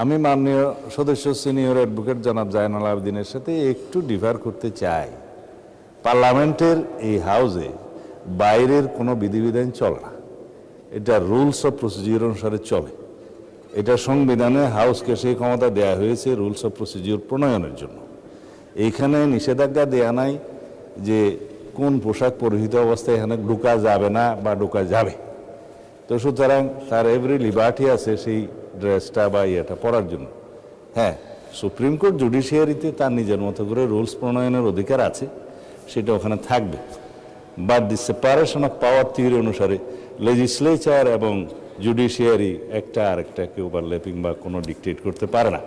আমি মাননীয় সদস্য সিনিয়র অ্যাডভোকেট জনাব জায়নাল আবেদিনের সাথে একটু ডিফার করতে চাই। পার্লামেন্টের এই হাউসে বাইরের কোনো বিধিবিধান চলে না, এটা রুলস অফ প্রসিডিউর অনুসারে চলে। এটা সংবিধানে হাউসকে সেই ক্ষমতা দেয়া হয়েছে রুলস অফ প্রসিডিউর প্রণয়নের জন্য। এইখানে নিষেধাজ্ঞা দেয়া নাই যে কোন পোশাক পরিহিত অবস্থায় এখানে ঢোকা যাবে না বা ঢোকা যাবে। তো সুতরাং তার এভরি লিবার্টি আছে সেই ড্রেসটা বা ইয়েটা পরার জন্য। হ্যাঁ, সুপ্রিম কোর্ট জুডিশিয়ারিতে তার নিজের মতো করে রুলস প্রণয়নের অধিকার আছে, সেটা ওখানে থাকবে। But the separation of power theory অনুসারে লেজিসলেচার এবং জুডিশিয়ারি একটা আরেকটাকে ওভারল্যাপিং বা কোনো ডিকটেট করতে পারে না।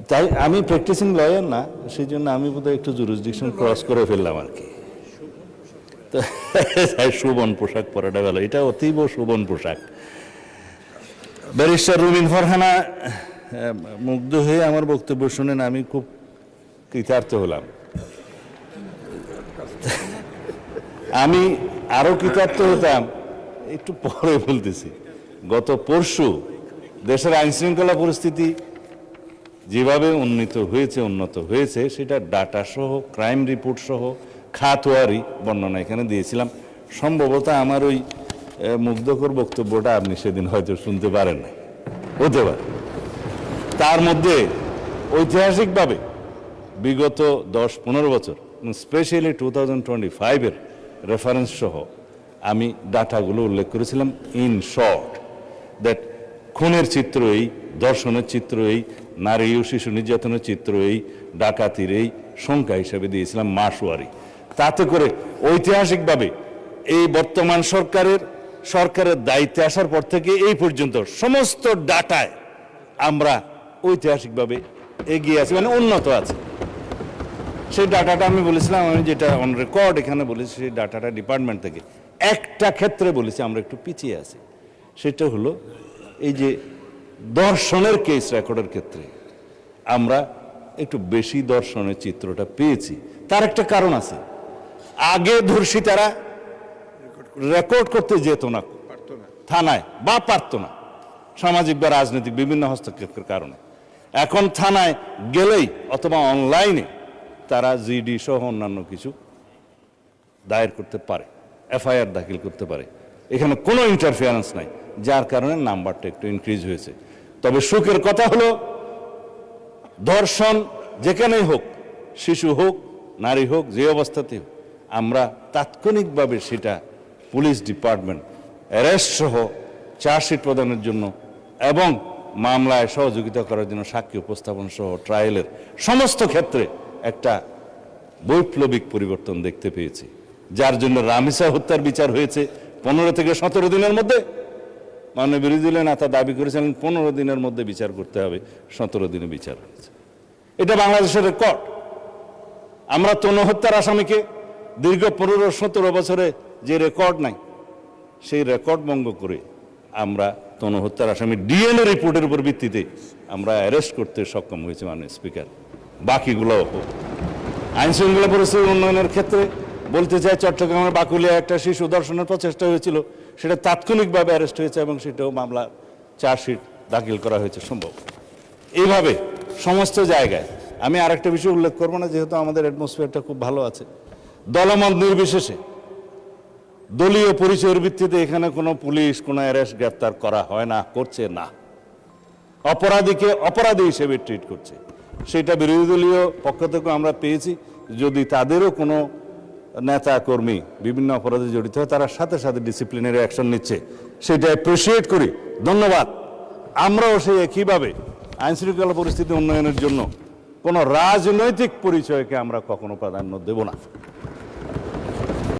তাই আমি প্র্যাকটিসিং লয়ার না, সেই জন্য আমি বোধহয় একটু জুরিসডিকশন ক্রস করে ফেললাম আর কি। শোভন পোশাক পরাটা ভালো, এটা অতীব শোভন পোশাক। ব্যারিস্টার রুমিন ফারহানা মুগ্ধ হয়ে আমার বক্তব্য শুনেন, আমি খুব কৃতার্থ হলাম। আমি আরো কৃতার্থ হতাম, একটু পরে বলতেছি। গত পরশু দেশের আইন শৃঙ্খলা পরিস্থিতি যেভাবে উন্নত হয়েছে সেটা ডাটা সহ, ক্রাইম রিপোর্ট সহ, খাতোয়ারি বর্ণনা এখানে দিয়েছিলাম। সম্ভবত আমার ওই মুগ্ধকর বক্তব্যটা আপনি সেদিন হয়তো শুনতে পারেন না, হতে পারে। তার মধ্যে ঐতিহাসিকভাবে বিগত 10-15 বছর, স্পেশালি 2025-এর রেফারেন্স সহ আমি ডাটাগুলো উল্লেখ করেছিলাম। ইন শর্ট দ্যাট খুনের চিত্র এই, ধর্ষণের চিত্র এই, নারী ও শিশু নির্যাতনের চিত্র এই, ডাকাতির এই সংখ্যা হিসাবে দিয়েছিলাম মাসওয়ারি। তাতে করে ঐতিহাসিকভাবে এই বর্তমান সরকারের দায়িত্বে আসার পর থেকে এই পর্যন্ত সমস্ত ডাটায় আমরা ঐতিহাসিকভাবে এগিয়ে আছি, মানে উন্নত আছে। সেই ডাটাটা আমি বলেছিলাম, আমি যেটা অন রেকর্ড এখানে বলেছি, সেই ডাটাটা ডিপার্টমেন্ট থেকে একটা ক্ষেত্রে বলেছি আমরা একটু পিছিয়ে আছি। সেটা হলো এই যে দর্শনের কেস রেকর্ডের ক্ষেত্রে আমরা একটু বেশি দর্শনের চিত্রটা পেয়েছি। তার একটা কারণ আছে, আগে ধর্ষিতারা রেকর্ড করতে যেত না থানায়, বা পারতো না, সামাজিক বা রাজনৈতিক বিভিন্ন হস্তক্ষেপের কারণে। এখন থানায় গেলেই অথবা অনলাইনে তারা জিডি সহ অন্যান্য কিছু দায়ের করতে পারে, এফআইআর দাখিল করতে পারে। এখানে কোনো ইন্টারফিয়ারেন্স নাই, যার কারণে নাম্বারটা একটু ইনক্রিজ হয়েছে। তবে সুখের কথা হলো, ধর্ষণ যেখানেই হোক, শিশু হোক, নারী হোক, যে অবস্থাতে হোক, আমরা তাৎক্ষণিকভাবে সেটা পুলিশ ডিপার্টমেন্ট অ্যারেস্ট সহ চার্জশিট প্রদানের জন্য এবং মামলায় সহযোগিতা করার জন্য সাক্ষী উপস্থাপন সহ ট্রায়ালের সমস্ত ক্ষেত্রে একটা বৈপ্লবিক পরিবর্তন দেখতে পেয়েছি। যার জন্য রামিসা হত্যার বিচার হয়েছে 15 থেকে 17 দিনের মধ্যে। মাননীয় বিরোধী দলীয় নেতা দাবি করেছিলেন 15 দিনের মধ্যে বিচার করতে হবে, 17 দিনে বিচার হয়েছে। এটা বাংলাদেশের রেকর্ড। আমরা তনু হত্যার আসামিকে দীর্ঘ 15-17 বছরে যে রেকর্ড নাই, সেই রেকর্ড ভঙ্গ করে আমরা তনু হত্যার আসামি ডিএনএ রিপোর্টের উপর ভিত্তিতে আমরা অ্যারেস্ট করতে সক্ষম হয়েছে মাননীয় স্পিকার। বাকিগুলো আইন শৃঙ্খলা পরিস্থিতি উন্নয়নের ক্ষেত্রে বলতে চাই, চট্টগ্রামের বাকুলিয়া একটা শিশু ধর্ষণের প্রচেষ্টা হয়েছিল, সেটা তাৎক্ষণিকভাবে অ্যারেস্ট হয়েছে এবং সেটাও মামলা চার্জশিট দাখিল করা হয়েছে সম্ভব। এইভাবে সমস্ত জায়গায় আমি আরেকটা বিষয় উল্লেখ করবো না, যেহেতু আমাদের অ্যাটমসফিয়ারটা খুব ভালো আছে। দলমত নির্বিশেষে দলীয় পরিচয়ের ভিত্তিতে এখানে কোনো পুলিশ কোনো অ্যারেস্ট গ্রেফতার করা হয় না, করছে না। অপরাধীকে অপরাধী হিসেবে ট্রিট করছে। সেটা বিরোধী দলীয় পক্ষ থেকে আমরা পেয়েছি। যদি তাদেরও কোনো নেতা কর্মী বিভিন্ন অপরাধে জড়িত হয়, তারা সাথে সাথে ডিসিপ্লিনারি অ্যাকশন নিচ্ছে, সেটা অ্যাপ্রিসিয়েট করি, ধন্যবাদ। আমরাও সেই একইভাবে আইন শৃঙ্খলা পরিস্থিতি উন্নয়নের জন্য কোনো রাজনৈতিক পরিচয়কে আমরা কখনো প্রাধান্য দেব না।